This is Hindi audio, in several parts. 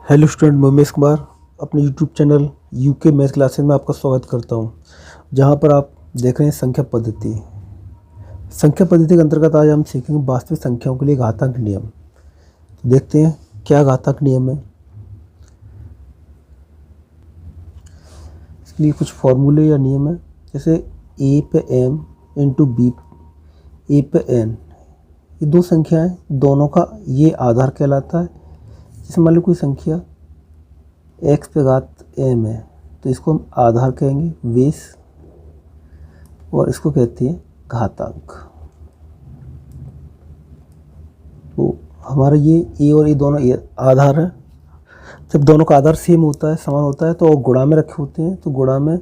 हेलो स्टूडेंट, मैं उमेश कुमार अपने YouTube channel UK math classes में आपका स्वागत करता हूं, जहां पर आप देख रहे हैं संख्या पद्धति। संख्या पद्धति के अंतर्गत आज हम सीखेंगे वास्तविक संख्याओं के लिए घातांक नियम। तो देखते हैं क्या घातांक नियम है। इसके लिए कुछ फॉर्मूले या नियम है, जैसे ए पे एम इंटू बी ए पे एन। ये दो संख्याएं, दोनों का ये आधार कहलाता है। जैसे मान लो कोई संख्या x पे घात m है, तो इसको हम आधार कहेंगे, बेस, और इसको कहते हैं घातांक। तो हमारा ये a और a दोनों ये आधार है। जब दोनों का आधार सेम होता है, समान होता है, तो गुणा में रखे होते हैं, तो गुणा में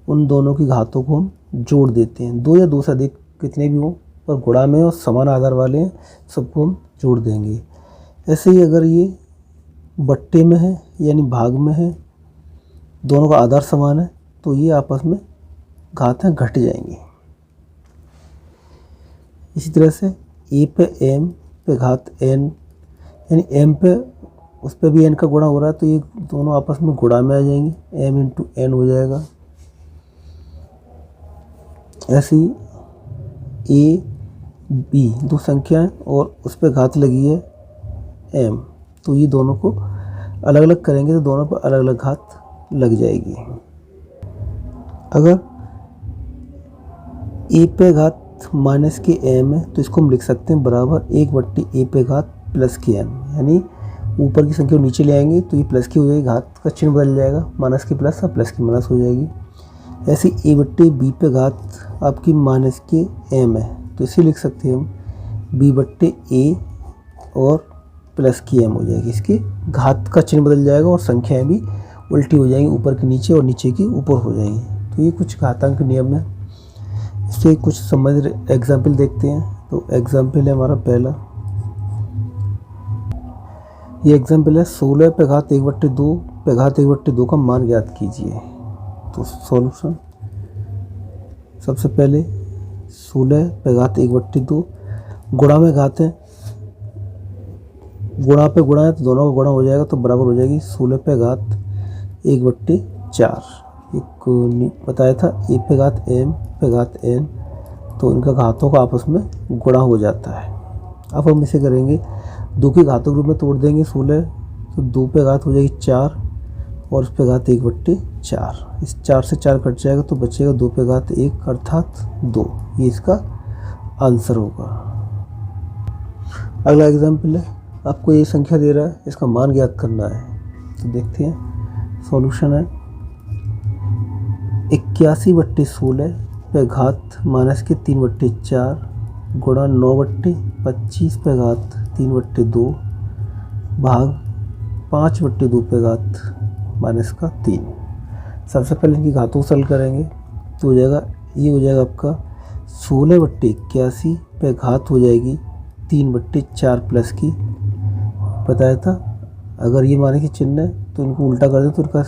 उन दोनों की घातों को हम जोड़ देते हैं। दो या दो से अधिक कितने भी हों, पर गुणा में और समान आधार वाले हैं, सबको हम जोड़ देंगे। ऐसे ही अगर ये बट्टे में है यानी भाग में है, दोनों का आधार समान है, तो ये आपस में घातें घट जाएंगी। इसी तरह से ए पे एम पे घात एन, यानी एम पे उस पे भी एन का गुणा हो रहा है, तो ये दोनों आपस में गुणा में आ जाएंगे, एम इंटू एन हो जाएगा। ऐसे ही ए बी दो संख्याएं और उस पे घात लगी है एम, तो ये दोनों को अलग अलग करेंगे तो दोनों पर अलग अलग घात लग जाएगी। अगर ए पे घात माइनस के एम है, तो इसको हम लिख सकते हैं बराबर 1/a पे घात प्लस के एम, यानी ऊपर की संख्या नीचे ले आएंगे तो ये प्लस की हो जाएगी, घात का चिन्ह बदल जाएगा, माइनस की प्लस और प्लस की माइनस हो जाएगी। ऐसे a/b पे घात आपकी माइनस के एम है, तो इसे लिख सकते हैं हम b/a और प्लस की एम हो जाएगी। इसकी घात का चिन्ह बदल जाएगा और संख्याएं भी उल्टी हो जाएंगी, ऊपर की नीचे और नीचे की ऊपर हो जाएंगी। तो ये कुछ घातांक नियम है। इससे कुछ संबंधित एग्जाम्पल देखते हैं। तो एग्जाम्पल है हमारा पहला, ये एग्जाम्पल है 16 पे घात 1/2 पे घात 1/2 का मान ज्ञात कीजिए। तो सॉल्यूशन, सबसे पहले 16 पे घात 1/2 गुणा में घात है, गुणा पे गुणा है तो दोनों का गुणा हो जाएगा, तो बराबर हो जाएगी 16 पे घात 1/4। एक बताया था ए पे घात एम पे घात एन, तो इनका घातों का आपस में गुणा हो जाता है। अब हम इसे करेंगे, दो की घातों के रूप में तोड़ देंगे 16, तो 2 पे घात हो जाएगी 4 और उस पे घात 1/4। इस 4 से 4 कट जाएगा तो बचेगा 2 पे घात 1 अर्थात 2। ये इसका आंसर होगा। अगला एग्जाम्पल है, आपको ये संख्या दे रहा है, इसका मान ज्ञात करना है। तो देखते हैं, सॉल्यूशन है 81/16 पे घात माइनस के 3/4 गुणा 9/25 पे घात 3/2 भाग 5/2 पे घात माइनस का 3। सबसे पहले इनकी घातों को सरल करेंगे, तो हो जाएगा, ये हो जाएगा आपका 16/81 पे घात हो जाएगी 3/4 प्लस की, बताया था। अगर ये माने कि चिन्ह है तो इनको उल्टा कर दें तो इनका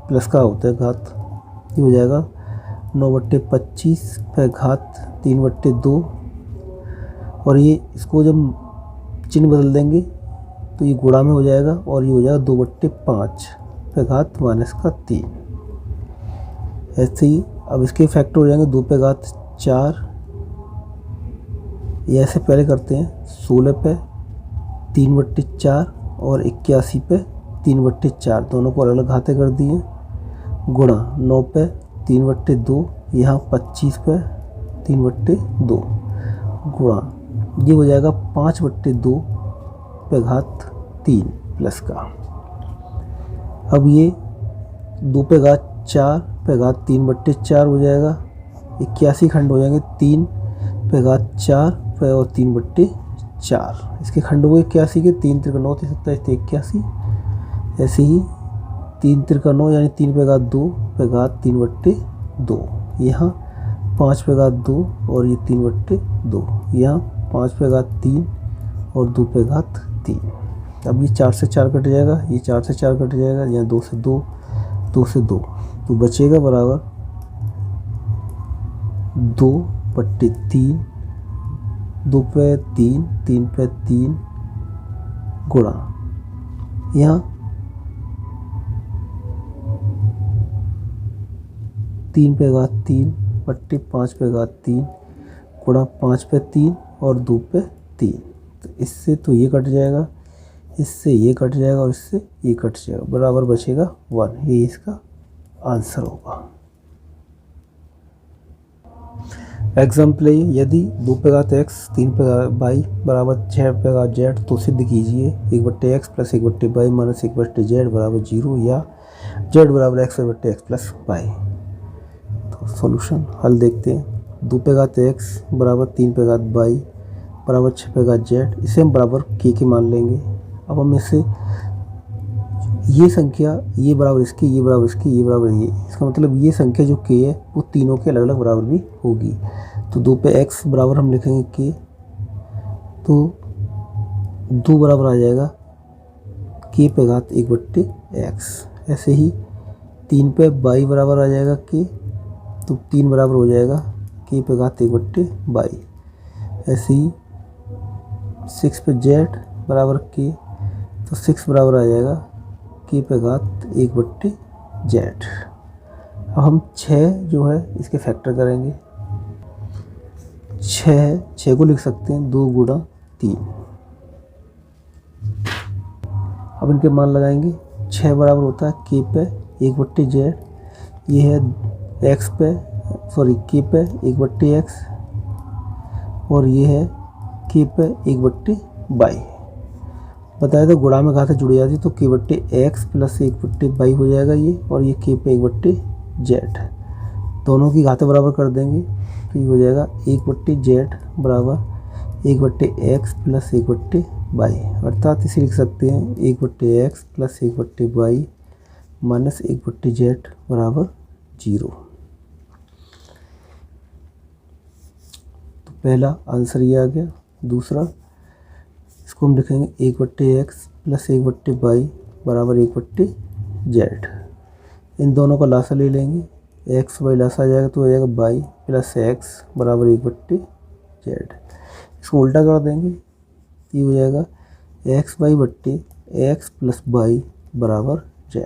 प्लस का होता है घात। ये हो जाएगा 9/25 पे घात 3/2, और ये इसको जब चिन्ह बदल देंगे तो ये गुणा में हो जाएगा और ये हो जाएगा 2/5 पे घात माइनस का 3। ऐसे ही अब इसके फैक्टर हो जाएंगे 2 पे घात 4। ये ऐसे पहले करते हैं, 16 पे 3/4 और 81 पे 3/4, दोनों को अलग अलग घाते कर दिए, गुणा 9 पे 3/2, यहाँ 25 पे 3/2 गुणा, ये हो जाएगा 5/2 पे घात 3 प्लस का। अब ये 2 पे घात 4 पे घात 3/4 हो जाएगा, 81 खंड हो जाएंगे 3 पे घात 4 पे और 3/4। इसके खंड हुए 81 के, 3 × 9 = 81। ऐसे ही 3 × 9 यानी 3 पे घात 2 पे घात 3/2, यहाँ 5 पे घात 2 और ये 3/2, यहाँ 5 पे घात 3 और 2 पे घात 3। अब ये 4 से 4 कट जाएगा, ये 4 से 4 कट जाएगा, यहाँ 2 से 2, 2 से 2, तो बचेगा बराबर 2/3, 2 पे 3, 3 पे 3 गुणा, यहाँ 3 पे घात 3 बट्टे 5 पे घात 3 गुणा 5 पे 3 और 2 पे 3। तो इससे तो ये कट जाएगा, इससे ये कट जाएगा और इससे ये कट जाएगा, बराबर बचेगा 1। ये इसका आंसर होगा। एग्जाम्पल है, यदि 2 पे घात x 3 पे घात y बराबर 6 पे घात z तो सिद्ध कीजिए 1/x plus 1/y minus 1/z बराबर 0 या z बराबर x बट्टे x प्लस y। तो सॉल्यूशन हल देखते हैं। 2 पे घात x बराबर 3 पे घात y बराबर 6 पे घात z, इसे हम बराबर के मान लेंगे। अब हम इससे ये संख्या ये बराबर इसकी, ये बराबर इसकी, ये बराबर ये, इसका मतलब ये संख्या जो k है वो तीनों के अलग अलग बराबर भी होगी। तो 2 पे x बराबर हम लिखेंगे k, तो 2 बराबर आ जाएगा k पे घात 1/x। ऐसे ही 3 पे y बराबर आ जाएगा k, तो 3 बराबर हो जाएगा k पे घात 1/y। ऐसे ही 6 पे z बराबर k, तो 6 बराबर आ जाएगा k पे घात 1/z। अब हम 6 जो है इसके फैक्टर करेंगे। 6 को लिख सकते हैं 2 गुणा 3। अब इनके मान लगाएंगे। 6 बराबर होता है k पे 1/z, ये है x पे k पे 1/x और ये है k पे 1/y। बताया था गुणा में घातें जुड़ जाती तो k/x प्लस 1/y हो जाएगा ये, और ये k पे 1/z। दोनों की घातें बराबर कर देंगे तो ये हो जाएगा 1/z बराबर 1/x प्लस 1/y, अर्थात इसे लिख सकते हैं 1/x plus 1/y minus 1/z बराबर 0। तो पहला आंसर ये आ गया। दूसरा इसको हम लिखेंगे 1/x प्लस 1/y बराबर 1/z। इन दोनों का लासा ले लेंगे, x y लासा आ जाएगा तो हो जाएगा y प्लस x बराबर 1/z। इसको उल्टा कर देंगे, ये हो जाएगा x y बट्टे x प्लस y बराबर z।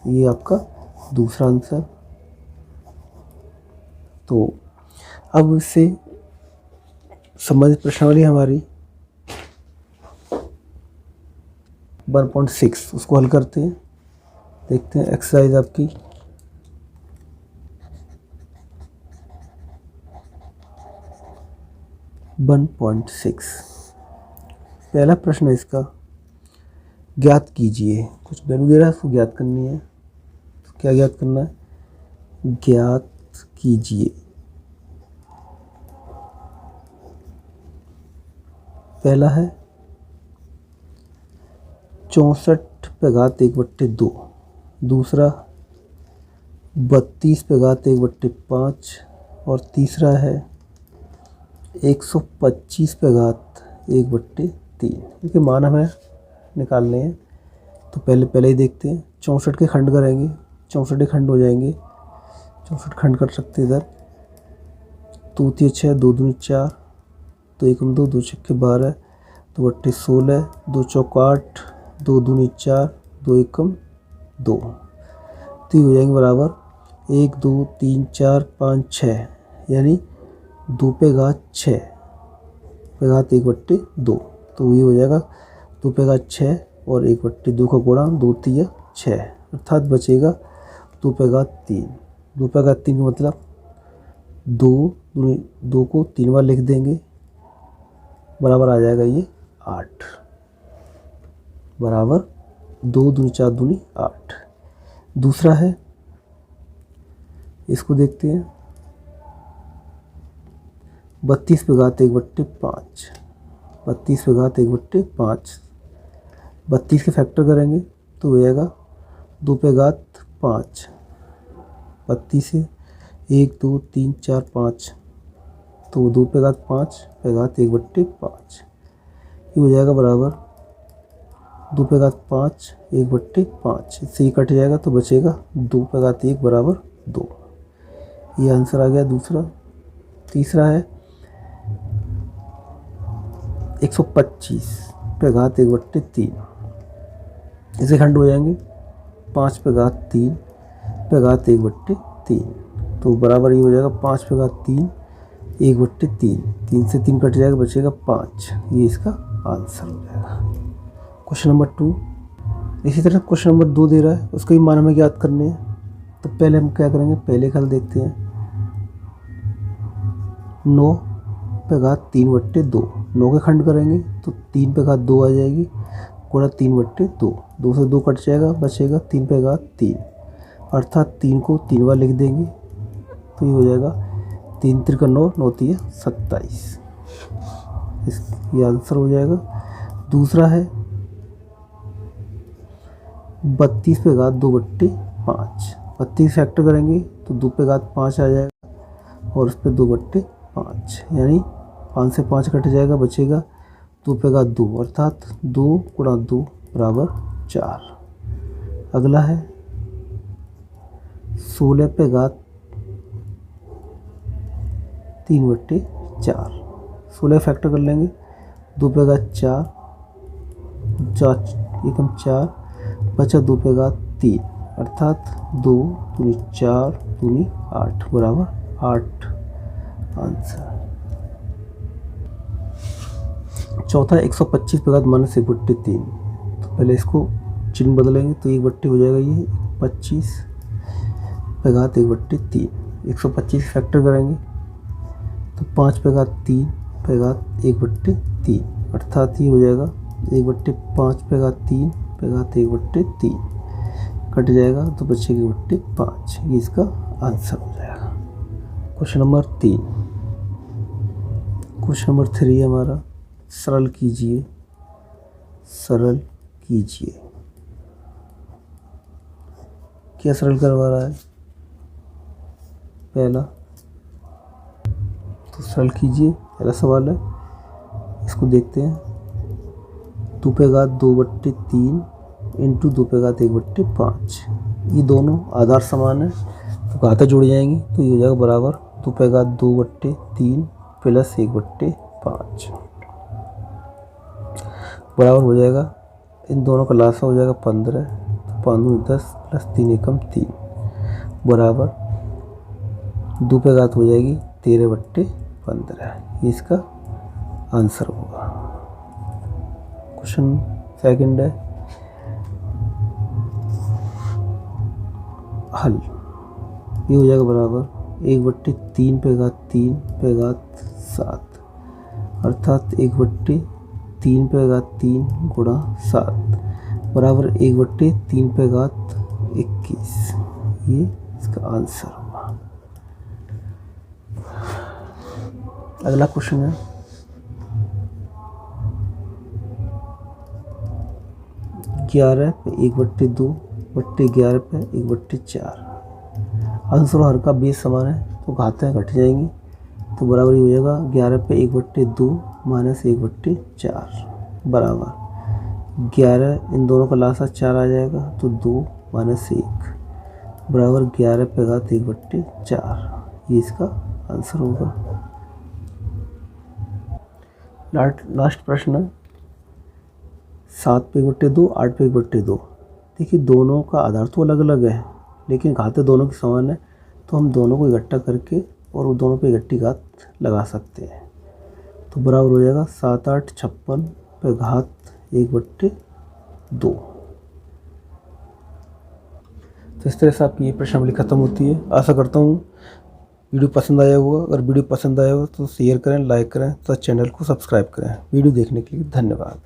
ये आपका दूसरा आंसर। तो अब इससे संबंधित प्रश्नावली हमारी 1.6 उसको हल करते हैं। देखते हैं एक्सरसाइज आपकी 1.6। पहला प्रश्न है इसका, ज्ञात कीजिए। कुछ वैल्यू दे रहा है, उसको ज्ञात करनी है। तो क्या ज्ञात करना है? ज्ञात कीजिए। पहला है 64 पे घात 1/2, दूसरा 32 पे घात 1/5 और तीसरा है 125 पे घात 1/3। इनके मान हमें निकालने हैं। तो पहले ही देखते हैं। 64 के खंड करेंगे, 64 के खंड हो जाएंगे। 64 खंड कर सकते इधर। 2 3 6 2 दूनी 4, 2 एकम 2 2 छक्के 12, 2 अट्ठे 16, 2 चौक 8, 2 दूनी 4, 2 एकम 2। तो ये हो जाएंगे बराबर 1 2 3 4 5 6, यानी 2 पे घात 6 पे घात 1/2। तो ये हो जाएगा 2 पे घात 6 और 1/2 का गुणा 2 3 6, अर्थात बचेगा 2 पे घात 3। 2 पे घात 3 का मतलब 2 को 3 बार लिख देंगे, बराबर आ जाएगा ये 8, बराबर 2 दूनी 4 दूनी 8। दूसरा है, इसको देखते हैं। 32 पे घात 1/5, 32 पे घात 1/5, 32 के फैक्टर करेंगे तो हो जाएगा 2 पे घात 5, 32 से 1 2 3 4 5, तो 2 पे घात 5 पे घात 1/5, ये हो जाएगा बराबर 2 पे घात 5 1/5। इससे ही कट जाएगा तो बचेगा 2 पे घात 1 बराबर 2। ये आंसर आ गया दूसरा। तीसरा है 125 पे घात 1/3, इसे खंड हो जाएंगे 5 पे घात 3 पे घात 1/3। तो बराबर ये हो जाएगा 5 पे घात 3 1/3। 3 से 3 कट जाएगा, बचेगा 5। ये इसका आंसर हो जाएगा। Question number 2। इसी तरह क्वेश्चन नंबर 2 दे रहा है, उसका भी मान हमें ज्ञात करने हैं। तो पहले हम क्या करेंगे, पहले का हल देखते हैं। 9 पे घात 3/2। 9 के खंड करेंगे तो 3 पे घात 2 आ जाएगी, गुणा 3/2। 2 से 2 कट जाएगा, बचेगा 3 पे घात 3, अर्थात 3 को 3 बार लिख देंगे। तो ये हो जाएगा 3 त्रिक 9, 9 तिया 27। ये आंसर हो जाएगा। दूसरा है 32 पे घात 2/5। 32 फैक्टर करेंगे तो 2 पे घात 5 आ जाएगा और उस पर 2/5, यानी 5 से 5 कट जाएगा, बचेगा 2 पे घात 2, अर्थात 2 गुणा 2 बराबर 4। अगला है 16 पे घात 3/4। 16 फैक्टर कर लेंगे, 2 पे घात 4, 4 बचा 2 पे घात 3, अर्थात 2 दूनी 4 दूनी 8 बराबर 8 आंसर। चौथा 125 पे घात -1/3। तो पहले इसको चिन्ह बदलेंगे तो 1/3 हो जाएगा, ये 25 पे घात 1/3। 125 फैक्टर करेंगे तो 5 पे घात 3 पे घात 1/3, अर्थात ये हो जाएगा 1/5 पे घात 3 पे घात 1/3 कट जाएगा तो बचेगा 1/5। ये इसका आंसर हो जाएगा। Question number 3। क्वेश्चन नंबर 3 हमारा सरल कीजिए, सरल कीजिए। क्या सरल करवा रहा है, पहला तो सरल कीजिए, पहला सवाल है, इसको देखते हैं। 2 पे घात 2/3 इंटू 2 पे घात 1/5। ये दोनों आधार समान है तो घातें जुड़ जाएंगी, तो ये हो जाएगा बराबर 2 पे घात 2/3 प्लस 1/5 बराबर हो जाएगा, इन दोनों का लासा हो जाएगा 15। 5 दूनी 10 प्लस 3 एकम 3 बराबर 2 पे घात हो जाएगी 13/15। ये इसका आंसर होगा। क्वेश्चन सेकंड है हल। ये हो जाएगा बराबर 1/3 पे घात 3 पे घात 7, अर्थात 1/3 पे घात 3 गुणा 7 बराबर 1/3 पे घात 21। ये इसका आंसर होगा। अगला क्वेश्चन है 11 पे 1/2 बट्टे 11 पे 1/4। अंश और हर का बेस समान है तो घातें घट जाएंगी, तो बराबर हो जाएगा 11 पे 1/2 माइनस 1/4 बराबर 11, इन दोनों का लासा 4 आ जाएगा तो 2 माइनस 1 बराबर 11 पे घात 1/4। ये इसका आंसर होगा। लास्ट प्रश्न है 7 पे 1/2 8 पे 1/2। देखिए दोनों का आधार तो अलग अलग है लेकिन घातें दोनों की समान है, तो हम दोनों को इकट्ठा करके और वो दोनों पे इकट्ठी घात लगा सकते हैं। तो बराबर हो जाएगा 7 8 56 पे घात 1/2। तो इस तरह से आपकी ये प्रश्नावली खत्म होती है। आशा करता हूँ वीडियो पसंद आया होगा। अगर वीडियो पसंद आया हो तो शेयर करें, लाइक करें तथा चैनल को सब्सक्राइब करें। वीडियो देखने के लिए धन्यवाद।